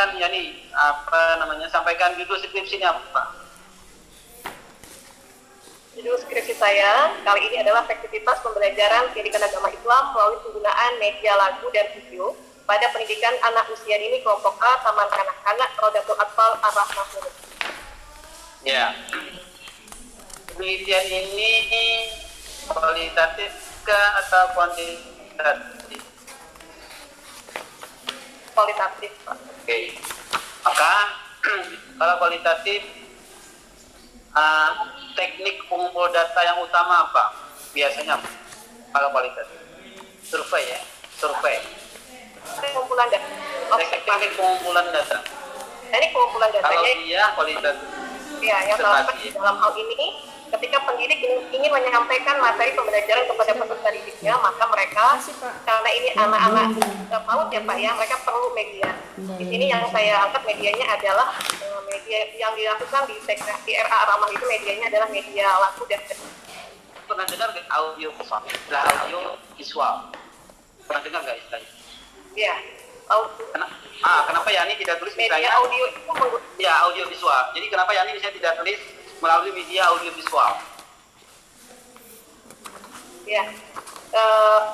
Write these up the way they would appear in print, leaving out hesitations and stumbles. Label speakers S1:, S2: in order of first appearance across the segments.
S1: silakan Yani, apa namanya, sampaikan judul skripsinya Pak.
S2: Judul skripsi saya kali ini adalah aktivitas pembelajaran pendidikan agama Islam melalui penggunaan media lagu dan video pada pendidikan anak usia dini kelompok A Taman Kanak-kanak Rodatul Atfal Ar-Rahmah.
S1: Ya, penelitian ini kualitatif atau kuantitatif?
S2: Kualitatif, Pak.
S1: Oke, maka kalau kualitatif, teknik pengumpul data yang utama apa? Biasanya kalau kualitatif, survei ya, survei.
S2: Pengumpulan data.
S1: Teknik pengumpulan data.
S2: Ini pengumpulan
S1: Kalau
S2: datanya.
S1: dia kualitatif.
S2: Ya, yang terdapat dalam hal ini, ketika pendidik ingin menyampaikan materi pembelajaran kepada peserta didiknya, maka mereka, karena ini anak-anak PAUD ya Pak ya, mereka perlu media. Di sini yang saya angkat medianya adalah media yang dilakukan di RA Ramah itu medianya adalah media lagu dan
S1: Pernah dengar nggak audio visual? Audio visual. Pernah dengar nggak istilahnya?
S2: ya,
S1: Kenapa Yani tidak tulis
S2: media
S1: misalnya?
S2: audio itu
S1: Ya, audio visual. Jadi kenapa Yani misalnya tidak tulis melalui media audio visual?
S2: ya.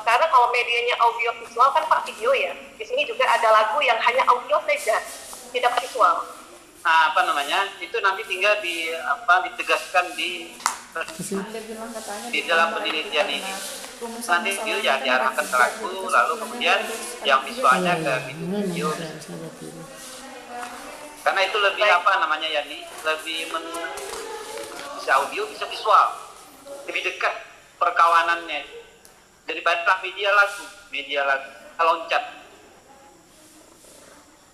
S2: Karena kalau medianya audio visual kan Pak video ya. Di sini juga ada lagu yang hanya audio saja, tidak visual.
S1: Nah, apa namanya? Itu nanti tinggal ditegaskan di dalam penelitian ini. Nanti video ya diarahkan ke lagu, lalu kemudian yang visualnya ke video. Karena itu lebih apa namanya Yani? Bisa audio, bisa visual, lebih dekat perkawanannya daripada media lagu loncat.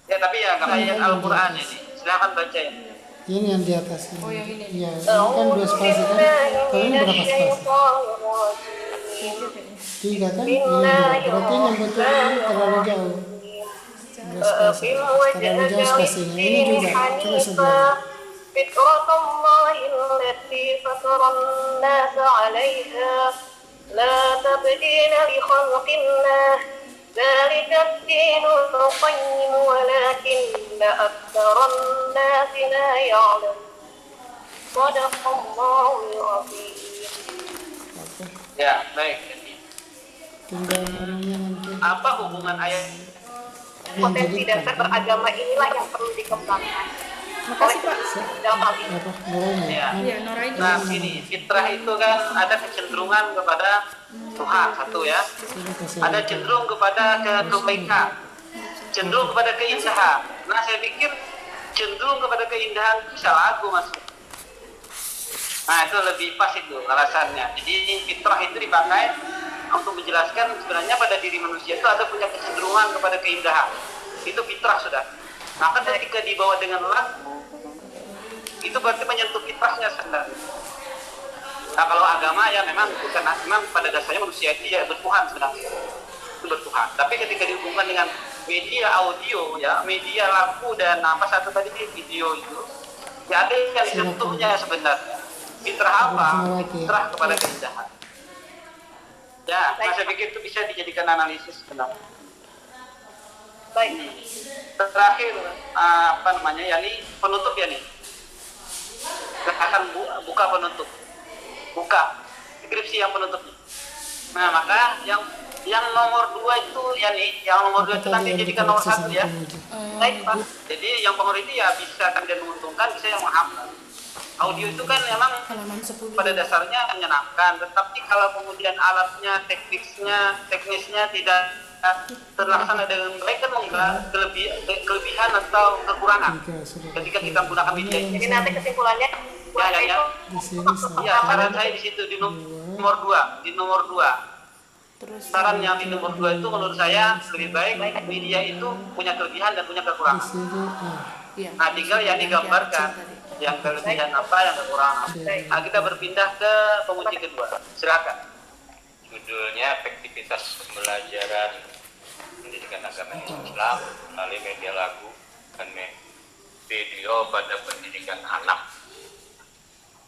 S1: Ya tapi ya nggak kayak Al-Quran ini. Silakan baca ya.
S3: Ini yang di atas ini.
S4: Oh, yang ini.
S3: Iya, ini kan 2 spasi kan. Kalau ini berapa spasi? 3 kan? Ini 2. Berarti yang betul ini terlalu jauh. 2 spasi. Terlalu jauh spasinya. Ini juga. Coba sebelah.
S2: فطرة الله التي فطر الناس عليها لا تبديل لخلق الله ذلك الدين القيم ولكن أكثر الناس لا يعلمون صدق الله العظيم.
S1: Ya baik.
S3: Tinggal orangnya nanti.
S1: Apa hubungan ayat?
S2: Potensi dasar beragama inilah yang perlu dikembangkan.
S4: Makasih Pak.
S2: Dalam hal ini.
S3: Apa? Noranya?
S1: Ya.
S4: Iya, Nora ini.
S1: Nah sini fitrah itu kan ada kecenderungan kepada Tuhan satu ya. Ada cenderung kepada kebaikan, cenderung kepada keindahan. Nah saya pikir cenderung kepada keindahan bisa lagu masuk. Nah itu lebih pas itu alasannya. Jadi fitrah itu dipakai untuk menjelaskan sebenarnya pada diri manusia itu ada punya kecenderungan kepada keindahan. Itu fitrah sudah. Maka ketika dibawa dengan lagu, itu berarti menyentuh fitrahnya sebenarnya. Nah kalau agama ya memang bukan, memang pada dasarnya manusia itu ya bertuhan sebenarnya. Itu bertuhan. Tapi ketika dihubungkan dengan media audio ya, media lagu dan apa satu tadi video itu, ya ada yang disentuhnya sebenarnya. Fitrah apa? Fitrah kepada keindahan. Ya, saya pikir itu bisa dijadikan analisis sebenarnya.
S2: Baik.
S1: Terakhir apa namanya ya nih penutup ya nih. Akan buka penutup. Buka skripsi yang penutupnya. Nah, maka yang nomor 2 itu ya nih, yang nomor 2 itu nanti jadikan nomor 1 ya.
S2: Baik, Pak.
S1: Jadi yang nomor itu ya bisa kemudian menguntungkan, bisa yang menghambat. Audio itu kan memang pada dasarnya menyenangkan, tetapi kalau kemudian alatnya, teknisnya tidak terlaksana dengan baik kan kelebihan atau kekurangan ketika kita menggunakan media ini.
S2: Jadi nanti kesimpulannya
S1: Ya.
S3: Di sini
S1: Ya, saran saya di situ di nomor 2.
S4: Terus
S1: Saran yang di nomor 2 itu menurut saya lebih baik media itu punya kelebihan dan punya
S3: di
S1: kekurangan.
S3: sini.
S4: iya.
S1: Nah, tinggal yang digambarkan yang kelebihan apa, yang kekurangan apa. Nah, kita berpindah ke penguji kedua. Silakan.
S5: Judulnya efektivitas pembelajaran pendidikan agama Islam melalui media lagu dan video pada pendidikan anak.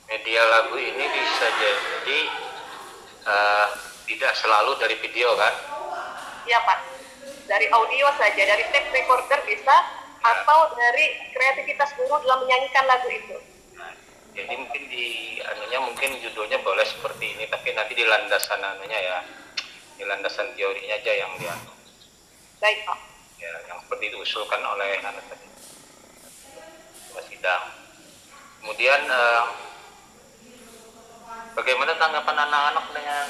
S5: Media lagu ini bisa jadi tidak selalu dari video kan?
S2: Iya Pak. Dari audio saja, dari tape recorder bisa, atau dari kreativitas guru dalam menyanyikan lagu itu?
S5: Nah, jadi mungkin mungkin judulnya boleh seperti ini, tapi nanti di landasan ya, di landasan teorinya aja yang diatur.
S2: Baik, Pak.
S5: Ya, yang seperti itu usulkan oleh anak tadi. Sidang. Kemudian bagaimana tanggapan anak-anak dengan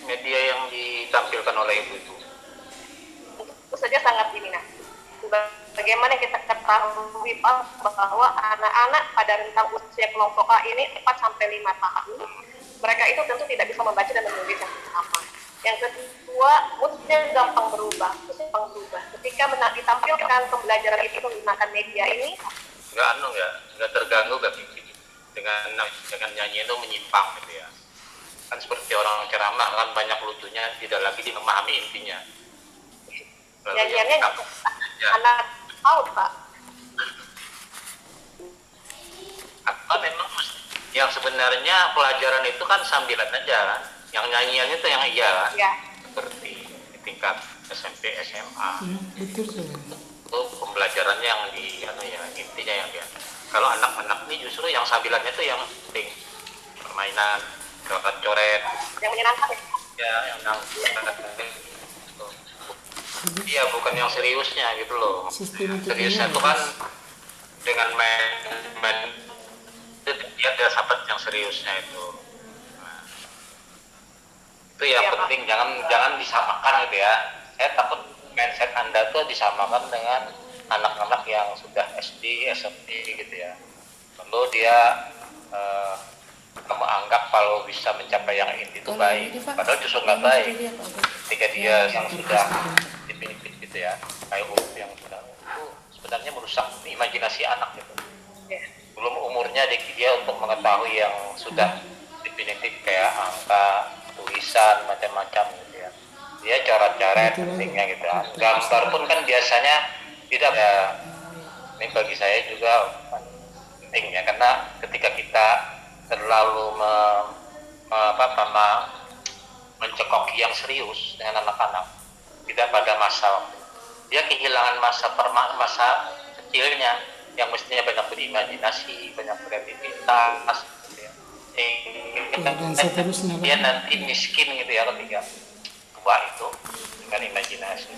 S5: media yang ditampilkan oleh ibu itu?
S2: Tentu saja sangat diminati. Bagaimana kita ketahui Pak bahwa anak-anak pada rentang usia kelompok A ini 4-5 tahun, mereka itu tentu tidak bisa membaca dan menulis yang sama. Yang kedua, moodnya gampang berubah. Ketika ditampilkan pembelajaran itu menggunakan media ini,
S5: nggak terganggu dengan nyanyi itu menyimpang gitu ya. Kan seperti orang ceramah kan banyak lucunya, tidak lagi memahami intinya.
S2: nyanyiannya anak paut, Pak.
S5: Apa memang yang sebenarnya pelajaran itu kan sambilan aja kan? Yang nyanyian itu yang iya kan?
S2: Ya.
S5: Seperti di tingkat SMP, SMA.
S3: Betul sekali.
S5: Itu pembelajarannya yang intinya yang dia. Kalau anak-anak ini justru yang sambilannya itu yang penting, permainan, coret-coret.
S2: Yang menyenangkan ya?
S5: Ya, yang iya, bukan yang seriusnya gitu loh. Seriusnya itu kan dengan main dia dapat yang seriusnya itu. Nah, itu yang penting, jangan disamakan gitu ya. Saya takut mindset Anda tuh disamakan dengan anak-anak yang sudah SD, SMP gitu ya. Lalu dia menganggap kalau bisa mencapai yang inti itu baik, padahal justru nggak baik. Ketika dia yang sudah dipilih gitu ya, kayak yang sudah itu sebenarnya merusak imajinasi anak gitu. Belum umurnya dia untuk mengetahui yang sudah definitif kayak angka, tulisan, macam-macam gitu ya. Dia coret-coret pentingnya gitu ya. Gambar pun kan biasanya tidak ya. Ini bagi saya juga penting ya, karena ketika kita terlalu mencekoki yang serius dengan anak-anak, tidak pada masa dia kehilangan masa kecilnya yang mestinya banyak berimajinasi, banyak kreativitas gitu ya.
S3: Dan seterusnya
S5: dia nanti miskin gitu ya ketika tua itu dengan imajinasi.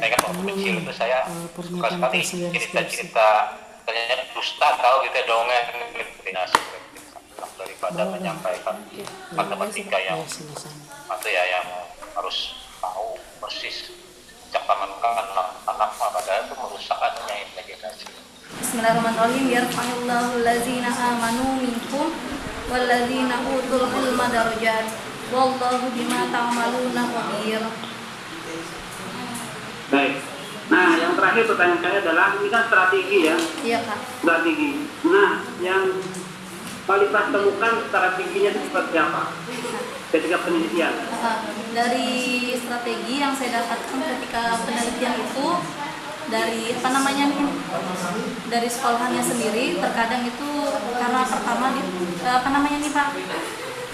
S5: Saya kan waktu kecil itu saya suka sekali cerita-cerita banyak dusta tahu gitu ya, dongeng imajinasi daripada menyampaikan matematika yang atau ya yang harus tahu persis cakapan anak padahal itu merusak anunya imajinasi.
S6: Bismillahirrahmanirrahim. Yarfa'illahu allazina amanu minkum wallazina utul ilma darajat wallahu bima ta'maluna khabir.
S7: Baik. Nah, yang terakhir pertanyaan saya adalah ini kan strategi ya.
S6: Iya, Kak.
S7: Strategi. Nah, yang paling pas temukan strateginya itu seperti apa ketika penelitian?
S6: Dari strategi yang saya dapatkan ketika penelitian itu dari dari sekolahannya sendiri, terkadang itu karena pertama Pak,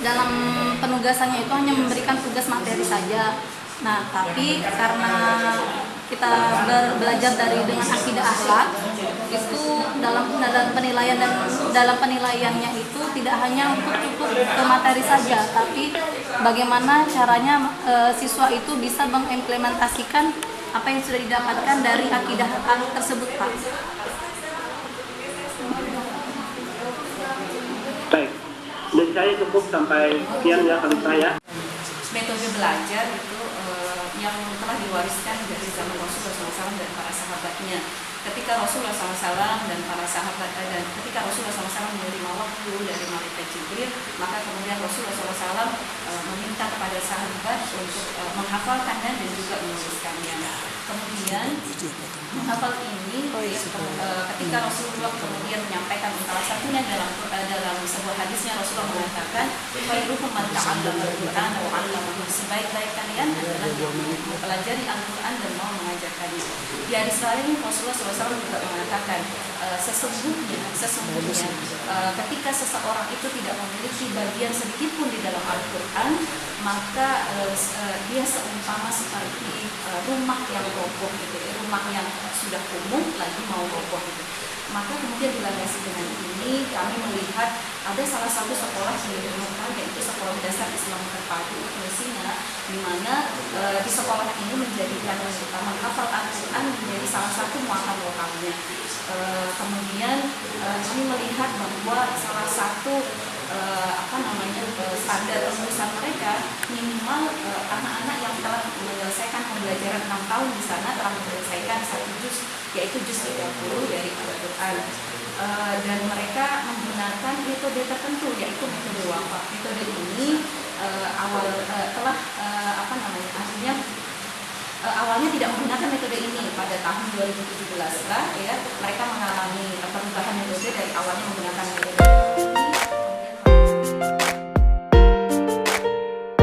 S6: dalam penugasannya itu hanya memberikan tugas materi saja. Nah, tapi karena kita belajar dengan akidah akhlak, itu dalam penilaian dan dalam penilaiannya itu tidak hanya untuk cukup ke materi saja, tapi bagaimana caranya siswa itu bisa mengimplementasikan apa yang sudah didapatkan dari akidah akhlak tersebut, Pak.
S7: Baik, dan saya cukup sampai sekian ya kali saya.
S8: Metode belajar itu yang telah diwariskan dari zaman Rasulullah SAW dan para sahabatnya. Ketika Rasulullah SAW dan para sahabat dan ketika Rasulullah SAW menerima wahyu dari malaikat Jibril, maka kemudian Rasulullah SAW meminta kepada sahabat untuk menghafalkannya dan juga menuliskannya. Kemudian menghafal ini ketika Rasulullah kemudian menyampaikan salah satunya dalam sebuah hadisnya, Rasulullah mengatakan khairukum man ta'allama al-Qur'an wa 'allamahu. Sebaik-baik kalian adalah yang mempelajari Al-Qur'an dan mau mengajarkannya. Di hadis lain Rasulullah SAW juga mengatakan sesungguhnya ketika seseorang itu tidak memiliki bagian sedikit pun di dalam Al-Qur'an, maka dia seumpama seperti rumah yang roboh gitu, rumah yang sudah kumuh lagi mau roboh gitu. Maka kemudian dilandasi dengan ini kami melihat ada salah satu sekolah di Mekah, yaitu Sekolah Dasar Islam Terpadu Palestina, di mana di sekolah ini menjadikan menghafal Al-Quran menjadi salah satu muatan lokalnya. Kemudian kami melihat bahwa salah satu standar lulusan mereka minimal anak-anak yang telah menyelesaikan pembelajaran 6 tahun di sana telah menyelesaikan 1 juz, yaitu juz 30 dari Al-Quran. Dan mereka menggunakan metode tertentu, yaitu metode wafat. Metode ini awalnya tidak menggunakan metode ini. Pada tahun 2017 lah ya mereka mengalami perubahan metode, dari awalnya menggunakan metode